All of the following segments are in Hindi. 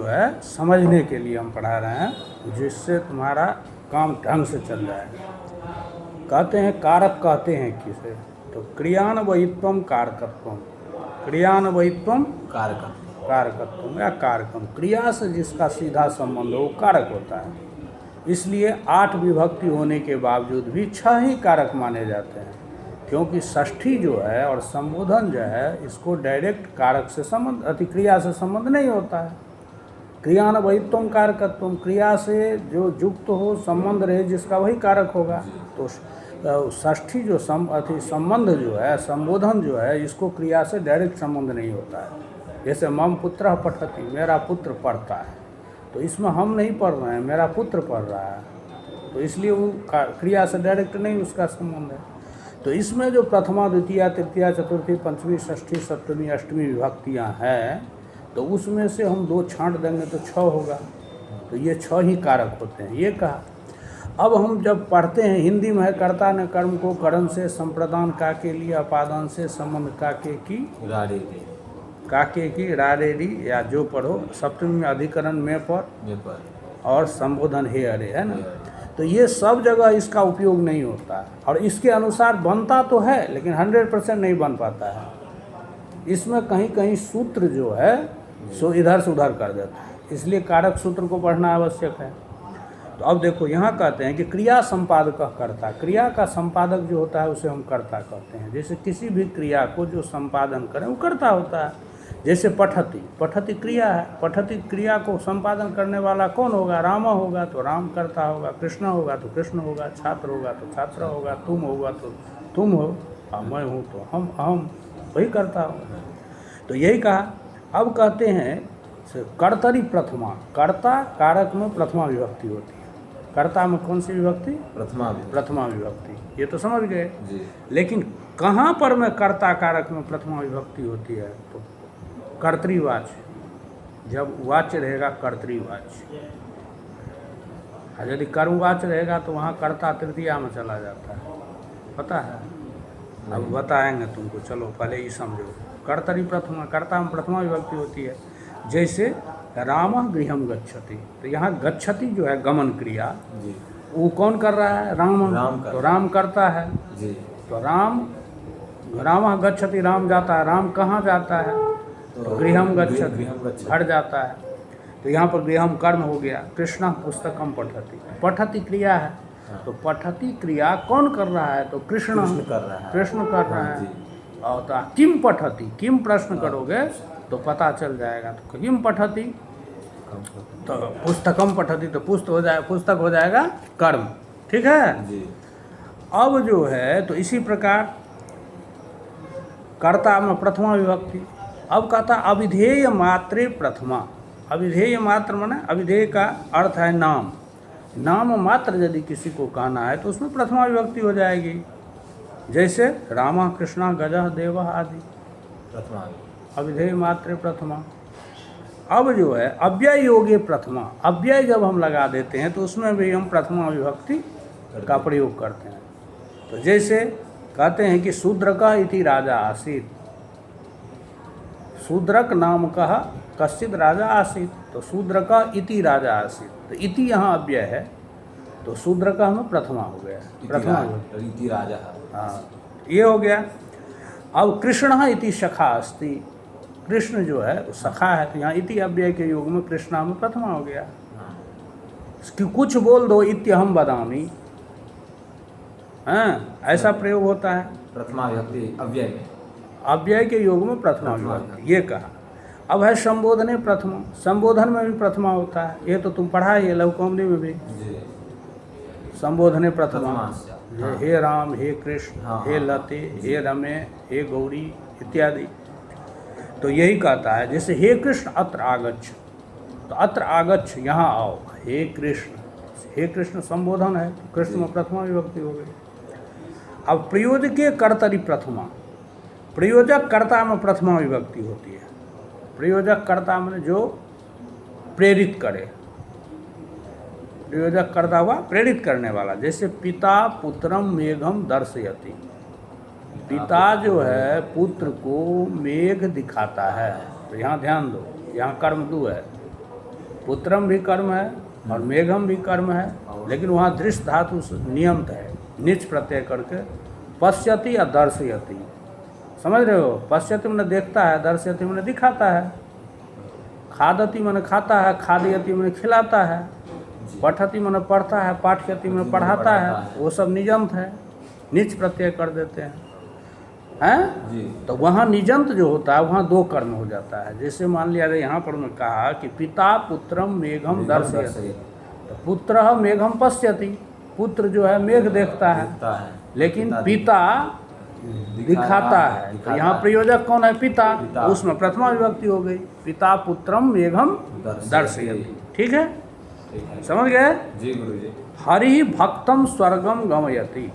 है समझने के लिए हम पढ़ा रहे हैं, जिससे तुम्हारा काम ढंग से चल जाएगा। कहते हैं कारक कहते हैं किसे, तो क्रियान्वयित्वम कारकत्वम, क्रियान्वयित्वम कारकत्वम या कारकम, क्रिया से जिसका सीधा संबंध हो वो कारक होता है। इसलिए 8 विभक्ति होने के बावजूद भी 6 ही कारक माने जाते हैं, क्योंकि षष्ठी जो है और संबोधन जो है इसको डायरेक्ट कारक से संबंध क्रिया से संबंध नहीं होता है। क्रियान्वयित्वम कारकत्वम, क्रिया से जो युक्त हो संबंध रहे जिसका वही कारक होगा। तो षष्ठी जो संबंध जो है, संबोधन जो है, इसको क्रिया से डायरेक्ट संबंध नहीं होता है। जैसे मम पुत्रः पठति, मेरा पुत्र पढ़ता है, तो इसमें हम नहीं पढ़ रहे हैं, मेरा पुत्र पढ़ रहा है, तो इसलिए वो क्रिया से डायरेक्ट नहीं उसका संबंध है। तो इसमें जो प्रथमा द्वितीया तृतीया चतुर्थी पंचमी षष्ठी सप्तमी अष्टमी विभक्तियाँ हैं, तो उसमें से हम 2 छांट देंगे तो 6 होगा। तो ये 6 ही कारक होते हैं, ये कहा। अब हम जब पढ़ते हैं हिंदी में है कर्ता ने कर्म को करण से संप्रदान का के लिए अपादान से संबंध काके की रारेरी या जो पढ़ो, सप्तमी में अधिकरण में पर और संबोधन हे अरे, है ना। तो ये सब जगह इसका उपयोग नहीं होता है, और इसके अनुसार बनता तो है लेकिन 100% नहीं बन पाता है। इसमें कहीं कहीं सूत्र जो है सो इधर से उधर कर देता है, इसलिए कारक सूत्र को पढ़ना आवश्यक है। तो अब देखो यहाँ कहते हैं कि क्रिया संपादक कर्ता, क्रिया का संपादक जो होता है उसे हम कर्ता कहते हैं। जैसे किसी भी क्रिया को जो संपादन करें वो कर्ता होता है। जैसे पठति, पठति क्रिया है, पठति क्रिया को संपादन करने वाला कौन होगा, राम होगा तो राम कर्ता होगा, कृष्ण होगा तो कृष्ण होगा, छात्र होगा तो छात्र होगा, तुम होगा तो तुम हो, और मैं हूँ तो हम वही करता होगा। तो यही कहा। अब कहते हैं कर्तरी प्रथमा, कर्ता कारक में प्रथमा विभक्ति होती है। कर्ता में कौन सी विभक्ति, प्रथमा विभक्ति, ये तो समझ गए। लेकिन कहाँ पर में कर्ता कारक में प्रथमा विभक्ति होती है, तो कर्तृवाच्य, जब वाच्य रहेगा कर्तृवाच्य, और यदि कर्मवाच्य रहेगा तो वहाँ कर्ता तृतीया में चला जाता है, पता है। अब बताएंगे तुमको, चलो पहले ही समझो। कर्तरी प्रथमा, कर्ता में प्रथमा विभक्ति होती है। जैसे रामः गृहम गच्छति, तो यहाँ गच्छति जो है गमन क्रिया, वो कौन कर रहा है, राम तो राम करता है। तो रामः गच्छति, राम जाता है। राम कहाँ जाता है, तो गृहम गच्छति, घर जाता है। तो यहाँ पर गृहम कर्म हो गया। कृष्ण पुस्तकम पठति, पठति क्रिया है, तो पठति क्रिया कौन कर रहा है, तो कृष्ण कर रहा है। और तो किम पठति, किम प्रश्न करोगे तो पता चल जाएगा। तो किम पठति, तो पुस्तकम पठति, तो पुस्तक हो जाएगा कर्म, ठीक है। अब जो है तो इसी प्रकार कर्ता में प्रथमा विभक्ति। अब कहता अविधेय मात्रे प्रथमा, अविधेय मात्र माने अविधेय का अर्थ है नाम, नाम मात्र यदि किसी को कहना है तो उसमें प्रथमा विभक्ति हो जाएगी। जैसे रामा कृष्णा गजः देवः आदि, अविधेय मात्रे प्रथमा। अब जो है अव्यय योगे प्रथमा, अव्यय जब हम लगा देते हैं तो उसमें भी हम प्रथमा विभक्ति का प्रयोग करते हैं। तो जैसे कहते हैं कि शूद्रकः इति राजा आसीत्, शूद्रक नाम कहा कश्चित राजा आसीत्, तो शूद्रकः इति राजा आसीत्, तो इति यहाँ अव्यय है, तो शूद्रकः में प्रथमा हो गया, प्रथमा इति राजा, हाँ ये हो गया। अब कृष्णः इति सखा अस्ति, कृष्ण जो है वो सखा है, तो यहाँ इति अव्यय के योग में कृष्णा में प्रथमा हो गया। कुछ बोल दो इत्यहम वदामि, हाँ ऐसा प्रयोग होता है प्रथमा विभक्ति अव्यय में, अव्यय के योग में प्रथमा विभक्ति, ये कहा। अब है संबोधने प्रथमा, संबोधन में भी प्रथमा होता है, ये तो तुम पढ़ा ही है लघुकौमुदी में भी। संबोधने प्रथमा, हे राम, हे कृष्ण, हे लते, हे रमे, हे गौरी इत्यादि। तो यही कहता है, जैसे हे कृष्ण अत्र आगच्छ, तो अत्र आगच्छ यहाँ आओ, हे कृष्ण, हे कृष्ण संबोधन है, तो कृष्ण में प्रथमा विभक्ति हो गई। अब प्रयोजके कर्तरि प्रथमा, प्रयोजक कर्ता में प्रथमा विभक्ति होती है। प्रयोजक कर्ता में जो प्रेरित करे, प्रयोजक कर्ता हुआ प्रेरित करने वाला। जैसे पिता पुत्रम मेघम दर्शयति, पिता जो है पुत्र को मेघ दिखाता है, तो यहाँ ध्यान दो, यहाँ कर्म दो है, पुत्रम भी कर्म है और मेघम भी कर्म है, लेकिन वहाँ दृश्य धातु नियमित है, निच प्रत्यय करके पश्यति या दर्शयति। समझ रहे हो? पश्यति मैंने देखता है, दर्शयति मैंने दिखाता है, खादति मैंने खाता है, खादयति मैंने खिलाता है, पठति मैंने पढ़ता है, पाठयति मैंने पढ़ाता है, वो सब निजंत है, निच प्रत्यय कर देते हैं जी। तो वहाँ निजंत जो होता है वहाँ दो कर्म हो जाता है। जैसे मान लिया यहाँ पर मैं कहा कि पिता पुत्रम मेघम दर्शयति, तो पुत्र मेघम पश्यति, पुत्र जो है मेघ देखता है, लेकिन पिता दिखाता है। तो यहाँ प्रयोजक कौन है? पिता। उसमें प्रथमा विभक्ति हो गई, पिता पुत्रम मेघम दर्शयति। ठीक है, समझ गए? जी गुरुजी। हरि भक्तम स्वर्गम गमयति,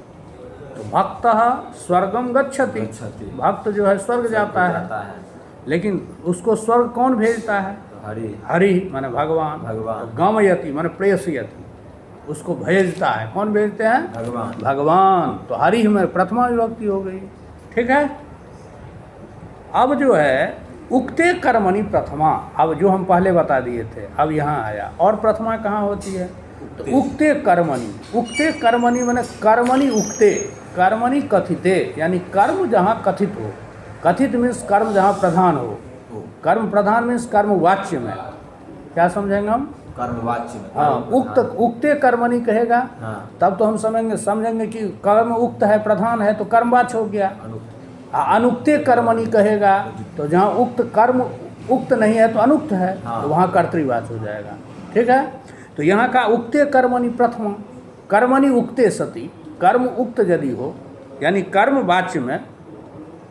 तो भक्त स्वर्गम गच्छति, भक्त जो है स्वर्ग जाता है, लेकिन उसको स्वर्ग कौन भेजता है? हरि माने भगवान। तो गमयति माने प्रेषयति, उसको भेजता है। कौन भेजते हैं? भगवान। तो हरि में प्रथमा विभक्ति हो गई। ठीक है, अब जो है उक्ते कर्मणि प्रथमा, अब जो हम पहले बता दिए थे अब यहाँ आया। और प्रथमा कहाँ होती है? तो उक्ते कर्मणि, उक्ते कर्मणि माने कर्मणि उक्ते, कर्मणि कथिते, यानी कर्म जहाँ कथित हो। कथित मीन्स कर्म जहाँ प्रधान हो, कर्म प्रधान मीन्स कर्म वाच्य में। क्या समझेंगे हम? कर्मवाच्य में। हाँ, उक्ते कर्मणि कहेगा तब तो हम समझेंगे कि कर्म उक्त है, प्रधान है, तो कर्मवाच्य हो गया। अनुक्ते कर्मणि कहेगा तो जहाँ उक्त कर्म उक्त नहीं है तो अनुक्त है, तो वहाँ कर्तृवाच्य हो जाएगा। ठीक है, तो यहाँ का उक्ते कर्मणि प्रथमा, कर्मणि उक्ते सति, कर्म उक्त यदि हो, यानी कर्म वाच्य में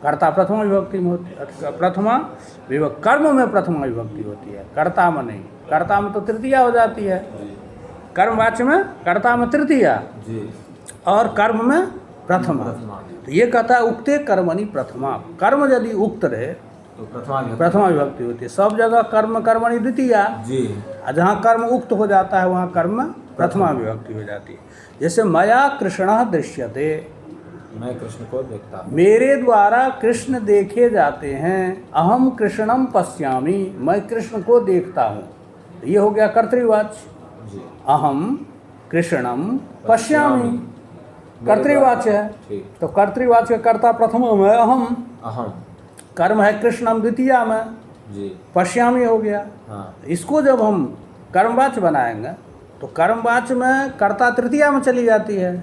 कर्ता प्रथमा विभक्ति में होती है, प्रथमा विभक्ति कर्म में प्रथमा विभक्ति होती है, कर्ता में नहीं। कर्ता में तो तृतीया हो जाती है, कर्मवाच्य में कर्ता में तृतीया और कर्म में प्रथमा। तो ये कहता है उक्ते कर्मणि प्रथमा, कर्म यदि उक्त रहे तो प्रथमा विभक्ति होती है। सब जगह कर्म कर्मणि द्वितीया, जहाँ कर्म उक्त हो जाता है वहाँ कर्म में प्रथमा विभक्ति हो जाती है। जैसे मया कृष्णः दृश्यते, मैं कृष्ण को देखता हूँ, मेरे द्वारा कृष्ण देखे जाते हैं। अहम कृष्णम पश्यामि, मैं कृष्ण को देखता हूँ। ये हो गया कर्तृवाच्य। अहम कृष्णम पश्यामि कर्तृवाच्य है, तो कर्तृवाच्य कर्ता प्रथम में अहम, कर्म है कृष्णम द्वितीया में, पश्यामि हो गया। इसको जब हम कर्मवाच्य बनाएंगे तो कर्मवाच्य में कर्ता तृतीया में चली जाती है,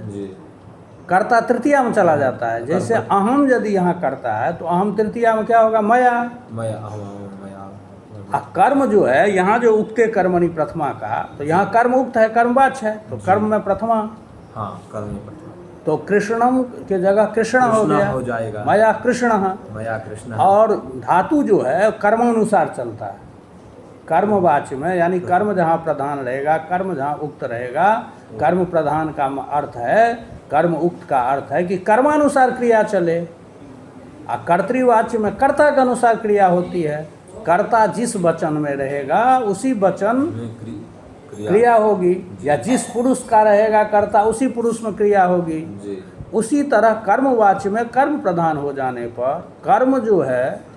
कर्ता तृतीया में चला जाता है। जैसे अहम यदि यहाँ करता है तो अहम तृतीया में क्या होगा? मया। कर्म जो है यहाँ जो उक्ते कर्मणि प्रथमा का, तो यहाँ कर्म उक्त है, कर्मवाच्य है, तो कर्म में प्रथमा। कर्म में प्रथमा, तो कृष्णम के जगह कृष्ण हो गया, हो जाएगा। मया कृष्ण, मया कृष्ण। और धातु जो है कर्मानुसार चलता है कर्मवाच्य में, यानी कर्म जहाँ प्रधान रहेगा, कर्म जहाँ उक्त रहेगा। कर्म प्रधान का अर्थ है, कर्म उक्त का अर्थ है कि कर्मानुसार क्रिया चले। और कर्तृवाच्य में कर्ता के अनुसार क्रिया होती है। कर्ता जिस वचन में रहेगा उसी वचन क्रिया होगी, या जिस पुरुष का रहेगा कर्ता उसी पुरुष में क्रिया होगी। उसी तरह कर्मवाच्य में कर्म प्रधान हो जाने पर कर्म जो है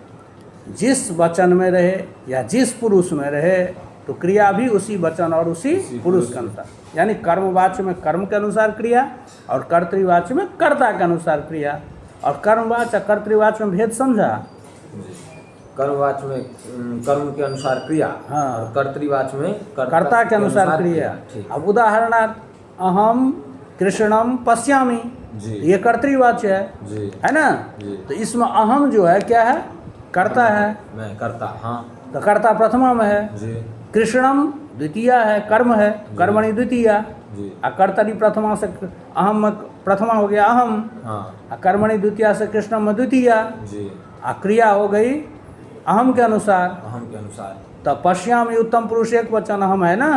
जिस वचन में रहे या जिस पुरुष में रहे तो क्रिया भी उसी वचन और उसी पुरुष के अनुसार, यानी कर्मवाच्य में कर्म के अनुसार क्रिया और कर्तृवाच्य में कर्ता के अनुसार क्रिया। और कर्मवाच्य और कर्तृवाच्य में भेद समझा? कर्मवाच्य में कर्म के अनुसार क्रिया, और कर्तृवाच्य में कर्ता के अनुसार क्रिया। अब उदाहरणार्थ अहम कृष्णम पश्यामि, ये कर्तृवाच्य है ना? तो इसमें अहम जो है क्या है? कर्ता है, मैं कर्ता। तो कर्ता प्रथमा में है, कृष्णम द्वितीया है, कर्म है, कर्मणि द्वितीया। और कर्तरी प्रथमा से अहम में प्रथमा हो गया अहम, और कर्मणि द्वितीया से कृष्णम में द्वितीया। और क्रिया हो गई अहम के अनुसार। तो पश्यामि उत्तम पुरुष एक वचन अहम है ना,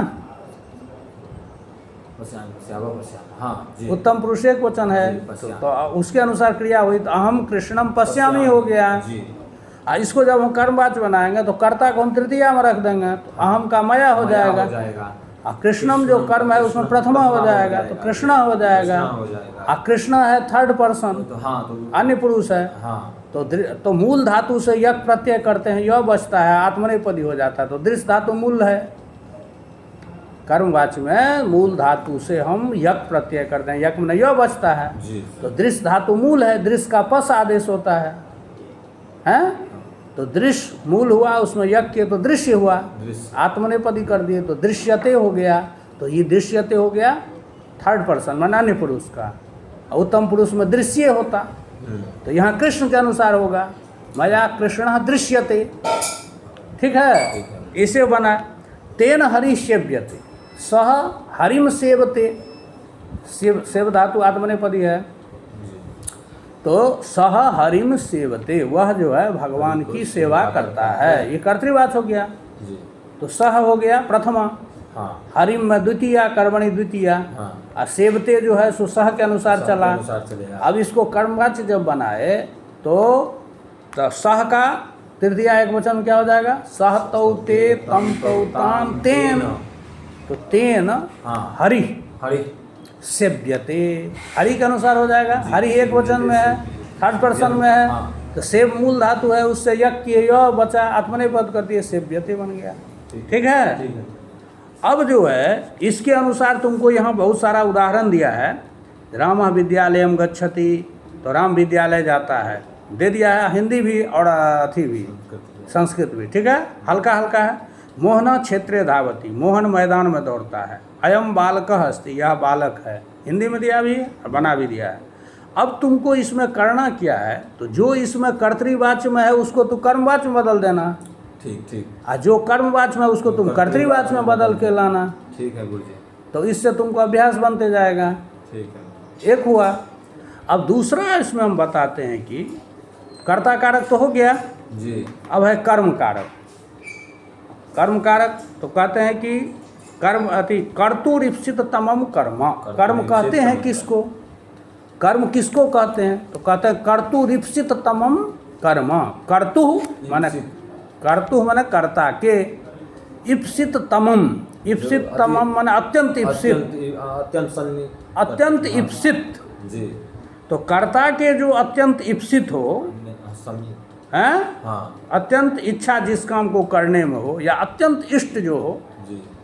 उत्तम पुरुष एक वचन है, तो उसके अनुसार क्रिया हुई, तो अहम कृष्णम पश्यामि हो गया। इसको जब हम कर्मवाच्य बनाएंगे तो कर्ता को हम तृतीया में रख देंगे, तो अहम का मया हो जाएगा। और कृष्णम जो कर्म है उसमें प्रथमा हो जाएगा, तो कृष्णा हो जाएगा। और कृष्ण है थर्ड पर्सन, अन्य पुरुष है, तो मूल धातु से यक प्रत्यय करते हैं, यह बचता है, आत्मनेपदी हो जाता है, तो दृश्य धातु मूल है। कर्मवाच्य में मूल धातु से हम यक प्रत्यय करते हैं, यक में य बचता है जी। तो दृश्य धातु मूल है, दृश्य का पस आदेश होता है, हैं? तो दृश्य मूल हुआ, उसमें यक किए तो दृश्य हुआ, दृश्य। आत्मनेपदी कर दिए तो दृश्यते हो गया। तो ये दृश्यते हो गया थर्ड पर्सन माने अन्य पुरुष का, उत्तम पुरुष में दृश्य होता, तो यहाँ कृष्ण के अनुसार होगा, मया कृष्ण दृश्यते। ठीक है, इसे बना तेन हरि सेव्यते, सह हरिम सेवते, सेव धातु आत्मनेपदी है, तो सह हरिम सेवते, वह जो है भगवान की सेवा करता है, ये कर्तृवाच हो गया। तो सह हो गया प्रथमा, हाँ। हरिम में द्वितीया, कर्मणि द्वितीया, हाँ। और सेवते जो है सो सह के अनुसार चला। अब इसको कर्मवाच्य जब बनाए तो सह का तृतीया एक वचन क्या हो जाएगा, सह तौ ते तम तौ ताम तेन, तो तेन हाँ। हरि हरि सेव्यते, हरि के अनुसार हो जाएगा। हरि एक वचन में है, थर्ड पर्सन में है, हाँ। तो सेव मूल धातु है, उससे यक किए य बचा, आत्मनेपद कर दिए, सेव्यते बन गया। ठीक है। अब जो है इसके अनुसार तुमको यहाँ बहुत सारा उदाहरण दिया है। राम विद्यालयम गच्छति, तो राम विद्यालय जाता है, दे दिया है, हिंदी भी और अथी भी, संस्कृत भी। ठीक है, हल्का हल्का है। मोहन क्षेत्रे धावती, मोहन मैदान में दौड़ता है। अयम बालक अस्ति, यह बालक है, हिंदी में दिया भी है और बना भी दिया है। अब तुमको इसमें करना क्या है, तो जो इसमें कर्तृवाच्य में है उसको तो कर्मवाच्य में बदल देना। ठीक ठीक। और जो कर्मवाच्य में उसको तुम कर्तृवाच्य में बदल के लाना। ठीक है गुरुजी। तो इससे तुमको अभ्यास बनते जाएगा। ठीक है। एक हुआ। अब दूसरा इसमें हम बताते हैं कि कर्ता कारक तो हो गया जी। अब है कर्म कारक। कर्म कारक तो कहते हैं कि कर्म अति कर्तुरीप्सित तमम कर्म। कर्म कहते हैं किसको, कर्म किसको कहते हैं, तो कहते हैं कर्तुरीप्सित तमम कर्म। कर्तु माने कर्तु माने कर्ता के, इप्सित तमम, इप्सित तमम माने अत्यंत इप्सित, अत्यंत इप्सित जी। तो कर्ता के जो अत्यंत इप्सित हो हैं, हाँ। अत्यंत इच्छा जिस काम को करने में हो, या अत्यंत इष्ट जो हो,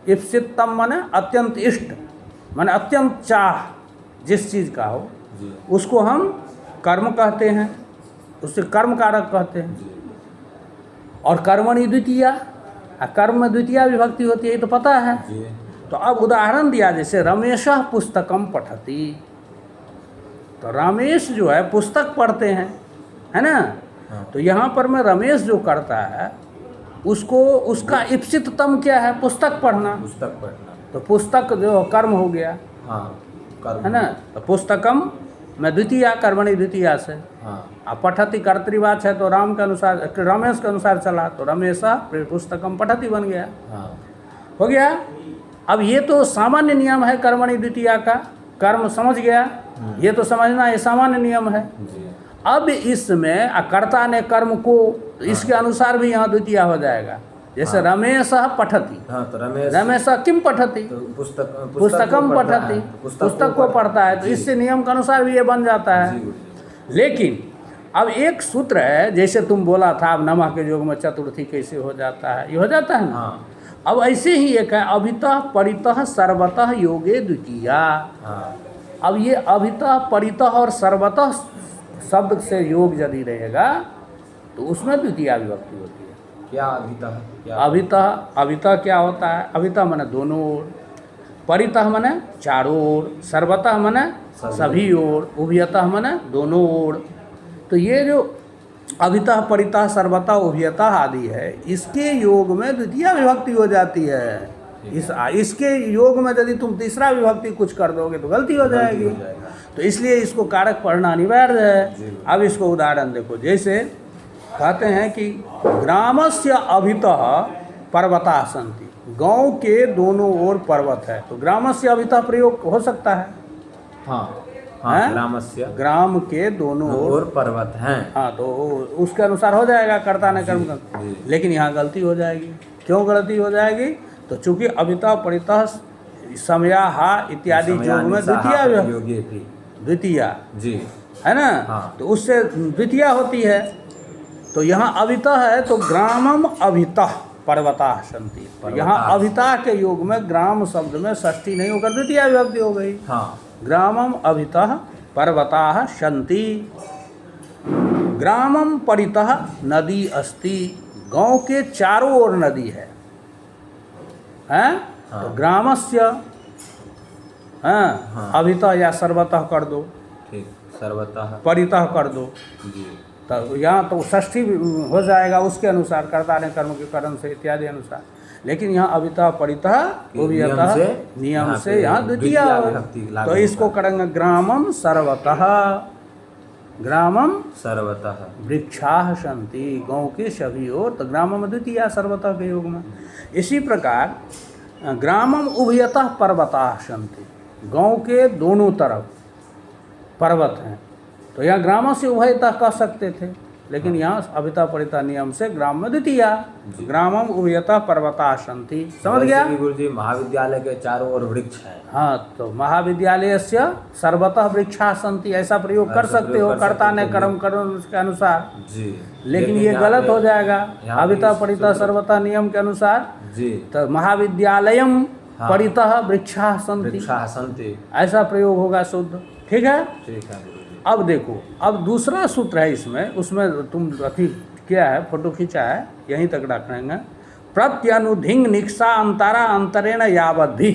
इप्सितम माने अत्यंत इष्ट, माने अत्यंत चाह जिस चीज़ का हो जी। उसको हम कर्म कहते हैं, उससे कर्म कारक कहते हैं। जी। और कर्मणि द्वितीया, कर्म में द्वितीया विभक्ति होती है, ये तो पता है जी। तो अब उदाहरण दिया, जैसे रमेशः पुस्तकम पठति, तो रमेश जो है पुस्तक पढ़ते हैं, है ना। हाँ। तो यहाँ पर में रमेश जो करता है उसको, उसका इप्सिततम क्या है, पुस्तक पढ़ना। पुस्तक पढ़ना, तो पुस्तक जो कर्म हो गया, हाँ कर्म, है ना। तो पुस्तकम में द्वितीया, कर्मणि द्वितीया से। हाँ। अब पठति कर्तृवाच है तो राम के अनुसार, रमेश के अनुसार चला, तो रमेशा पुस्तकम पठति बन गया, हाँ। हो गया। अब ये तो सामान्य नियम है कर्मणि द्वितीया का, कर्म समझ गया, ये तो समझना ये सामान्य नियम है। जी। अब इसमें कर्ता ने कर्म को, तो इसके अनुसार भी यहाँ द्वितीया हो जाएगा। जैसे हाँ। रमेशः पठति, हाँ तो रमेश, रमेशः किम पठति, तो पुस्तकम पठति, पुस्तक को पढ़ता है, तो जी। इससे नियम के अनुसार भी ये बन जाता है। जी। लेकिन अब एक सूत्र है, जैसे तुम बोला था अब नमः के योग में चतुर्थी कैसे हो जाता है, ये हो जाता है ना। हाँ। अब ऐसे ही एक है अभितः परितः सर्वतः योगे द्वितीया। हाँ। अब ये अभितः परितः और सर्वतः शब्द से योग यदि रहेगा तो उसमें द्वितीया विभक्ति होती है। क्या अभितः, क्या अभितः, अभितः क्या होता है, अभितः माने दोनों ओर, परितः माने चारों ओर, सर्वतः माने सभी ओर, उभयतः माने दोनों ओर। तो ये जो अभितः परितः सर्वतः उभयतः आदि है, इसके योग में द्वितीया विभक्ति हो जाती है। इसके योग में यदि तुम तीसरा विभक्ति कुछ कर दोगे तो गलती हो जाएगी। तो इसलिए इसको कारक पढ़ना अनिवार्य है। अब इसको उदाहरण देखो, जैसे कहते हैं कि ग्रामस्य अभितः पर्वता सन्ति, गांव के दोनों ओर पर्वत है, तो ग्रामस्य अभितः प्रयोग हो सकता है। हाँ। हैं? हाँ। ग्रामस्य, ग्राम के दोनों ओर पर्वत हैं। हाँ, तो उसके अनुसार हो जाएगा कर्ता ने कर्म का। लेकिन यहाँ गलती हो जाएगी। क्यों गलती हो जाएगी, तो चूंकि अभितः परितः समया हा इत्यादि योग में द्वितीया जी, है ना। हाँ। तो उससे द्वितीया होती है। तो यहाँ अभितः है तो ग्रामम अभितः, पर्वता सन्ति। यहाँ अभिता के योग में ग्राम शब्द में षष्ठी नहीं होकर द्वितीय विभक्ति हो गई। हाँ, ग्रामम अभितः पर्वता सन्ति। ग्रामम परितः नदी अस्ति। गांव के चारों ओर नदी है, हैं? हाँ। तो ग्रामस्य, हाँ, हाँ। अभितः या सर्वतः कर दो, ठीक, सर्वतः परितः कर दो, जी। तो यहाँ तो षष्ठी हो जाएगा उसके अनुसार, कर्ता ने कर्म के करण से इत्यादि अनुसार। लेकिन यहाँ अभितः परितः उभयतः नियम से यहाँ द्वितीय। तो इसको करेंगे ग्रामम सर्वतः। ग्रामम सर्वतः वृक्षाः सन्ति। गाँव के सभी ओर, तो ग्रामम द्वितीय सर्वतः के योग में। इसी प्रकार ग्रामम उभयतः पर्वताः सन्ति। गाँव के दोनों तरफ पर्वत हैं, तो यहाँ ग्राम से उभयतः कह सकते थे, लेकिन यहाँ अभितः परितः नियम से ग्राम में द्वितीय। ग्रामम उभयतः पर्वताः सन्ति। समझ गया? गुरु जी, महाविद्यालय के चारों ओर वृक्ष है। हाँ, तो महाविद्यालय से सर्वतः वृक्षाः सन्ति ऐसा प्रयोग कर सकते हो, कर्ता ने कर्म करण के अनुसार जी। लेकिन ये गलत हो जाएगा अभितः परितः सर्वतः नियम के अनुसार जी। तो महाविद्यालयम परितः वृक्षाः सन्ति ऐसा प्रयोग होगा शुद्ध। ठीक है? ठीक है गुरु जी। अब देखो, अब दूसरा सूत्र है इसमें, उसमें तुम अभी क्या है, फोटो खींचा है, यहीं तक रखेंगे। प्रत्यनुधिंग निक्षा अंतरा अंतरेण यावद्धि।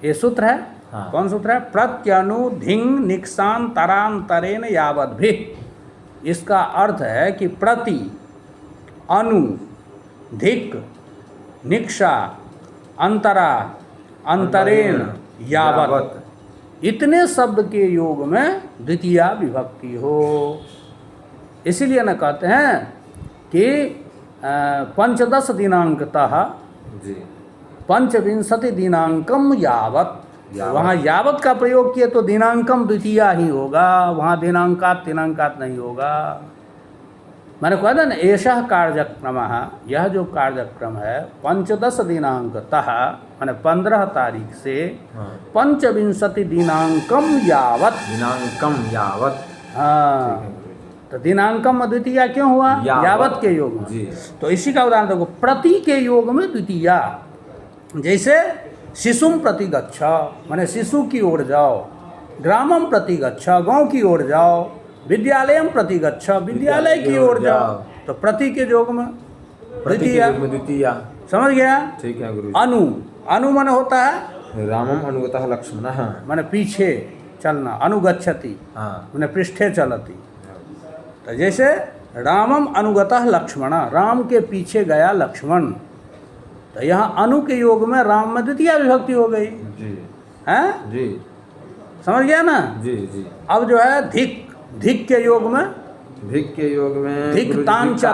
ये सूत्र है। हाँ। कौन सूत्र है? प्रत्यनुधिंग निक्षांतरांतरेण यावद्धि। इसका अर्थ है कि प्रति, अनु, धिक, निक्षा, अंतरा, अंतरेण, यावत, इतने शब्द के योग में द्वितीय विभक्ति हो। इसीलिए न कहते हैं कि पंचदश दिनांकतः जी। पंचविंशति दिनांकम यावत। वहाँ यावत का प्रयोग किए तो दिनांकम द्वितीय ही होगा, वहाँ दिनांकात नहीं होगा। मैंने कहा था ना, ऐसा कार्यक्रम, यह जो कार्यक्रम है पंचदश दिनांकतः मैंने 15 तारीख से पंचविंशति दिनांकम यावत। हाँ, तो दिनांकम द्वितीय क्यों हुआ? यावत के योग में। तो इसी का उदाहरण देखो, प्रति के योग में द्वितीय। जैसे शिशुम प्रति गच्छ, माने शिशु की ओर जाओ। ग्रामम प्रति गच्छ, गाँव की ओर जाओ। विद्यालयम प्रति गच्छ, विद्यालय की ओर जाओ। तो प्रति के योग में द्वितीय। समझ गया? ठीक है गुरु। अनु, अनु मन होता है रामम अनुगतः लक्ष्मणः, माने पीछे चलना। अनुगच्छति माने पृष्ठे चलति। तो जैसे रामम अनुगतः लक्ष्मण, राम के पीछे गया लक्ष्मण। तो यहाँ अनु के योग में राम में द्वितीय विभक्ति हो गई। जी। हैं? जी। समझ गया ना? जी जी। अब जो है धिक, धिक के योग में, धिक के योग में धिक तांच,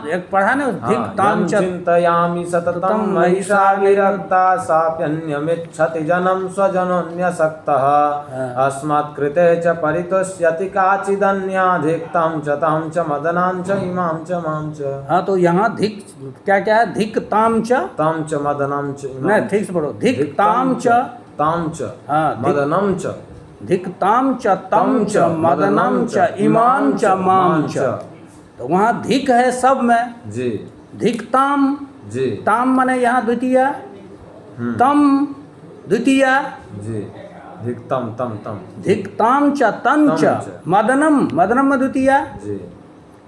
एक पढ़ा ना, धिक तांच चिंतयामि सततं महिषा विरक्ता साप्यन्यमिच्छति जनम स्वजनोऽन्यसक्तः अस्मात् कृते च परितोष्यति काचिदन्या धिक्तां च मदनां च इमां च मां च। हाँ, तो यहाँ धिक क्या क्या है? धिक ताम च मदनां च इमां। नहीं, ठीक से पढ़ो। धिक ताम च, हाँ, मदनम च, धिक्ताम च तम च मदनम च इमाम च माम च। तो वहाँ धिक है सब में। जी। धिक्ताम, जी। ताम माने यहाँ द्वितीय, तम द्वितीय। जी। धिक्तम तम तम। धिक्ताम च तम च मदनम, मदनम में द्वितीय। जी।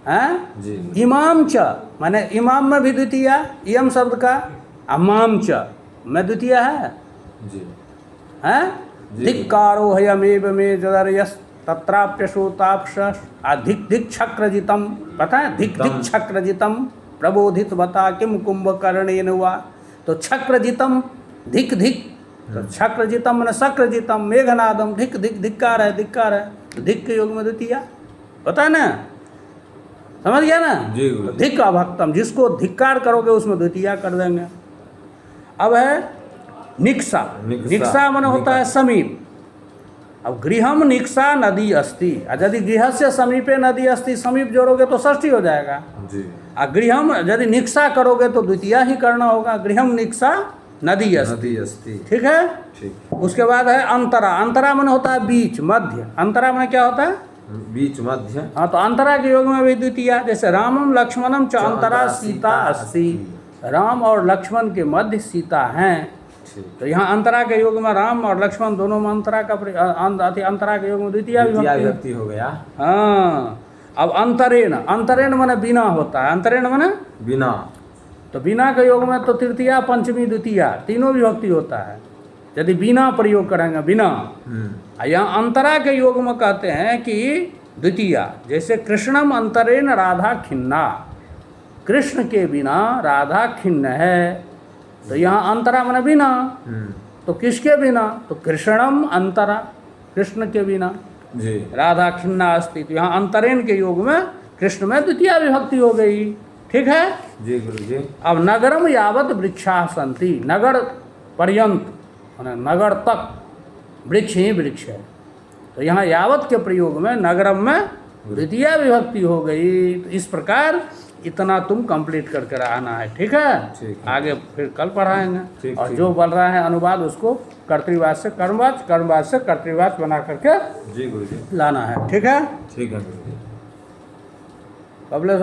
हैं? जी। इमाम च माने इमाम में भी द्वितीय, इयम शब्द का। अमाम च में द्वितीय है। जी। हैं? धिक्कारो हयमेव मे जदर्यस तत्राप्यशोताप्स। धिक धिक छक्रजितम, पता है? धिक धिक छक्रजितम प्रबोधित बता किम कुंभकर्णेन हुआ। तो छक्रजितम, धिक धिक, तो छक्रजितम मैंने शक्रजितम, मेघनादम, धिक धिक, धिक्कार है, धिक्कार है। तो धिक के योग में द्वितीय होता है ना? समझ गया ना? जी। तो धिक अभक्तम, जिसको धिक्कार करोगे उसमें द्वितीय कर देंगे। अब है निक्षा। निक्षा मन होता है समीप। अब गृहम निक्षा नदी अस्ति, यदि गृह से समीपे नदी अस्ति, समीप जोड़ोगे तो षष्ठी हो जाएगा। जी। और गृहम यदि निक्षा करोगे तो द्वितीय ही करना होगा। गृहम निक्षा नदी अस्ति। ठीक है? ठीक। उसके बाद है अंतरा। अंतरा मन होता है बीच, मध्य। अंतरा मन क्या होता है? बीच मध्य। हाँ, तो अंतरा के योग में भी द्वितीया, जैसे रामम लक्ष्मणम च अंतरा सीता अस्ति, राम और लक्ष्मण के मध्य सीता हैं। ठीक। तो यहाँ अंतरा के योग में राम और लक्ष्मण दोनों में अंतरा का अंतरा के योग में द्वितीया विभक्ति हो गया। हाँ, अब अंतरेण, अंतरेण माने बिना होता है, अंतरेण माने बिना। तो बिना के योग में तो तृतीया पंचमी द्वितीया तीनों विभक्ति होता है, यदि बिना प्रयोग करेंगे, बिना। यहाँ अंतरा के योग में कहते हैं कि द्वितीया, जैसे कृष्णम अंतरेण राधा खिन्ना, कृष्ण के बिना राधा खिन्न है। तो यहाँ अंतरा माने बिना, तो किसके बिना? तो कृष्णम अंतरा, कृष्ण के बिना जी। राधा खिन्ना अस्ति। तो यहाँ अंतरेण के योग में कृष्ण में द्वितीया विभक्ति हो गई। ठीक है जी गुरु जी। अब नगरम यावत वृक्षा सन्ति, नगर पर्यंत माने नगर तक वृक्ष ही वृक्ष है। तो यहाँ यावत के प्रयोग में नगरम में द्वितीया विभक्ति हो गई। तो इस प्रकार इतना तुम कंप्लीट करके आना है। ठीक है, ठीक है। आगे फिर कल पढ़ाएंगे। ठीक, और ठीक। जो बन रहा है अनुवाद उसको कर्तृवाच से कर्मवाच, कर्मवाच से कर्तृवाच बना करके जी गुरु जी। लाना है। ठीक है, ठीक है गुरु जी। कबले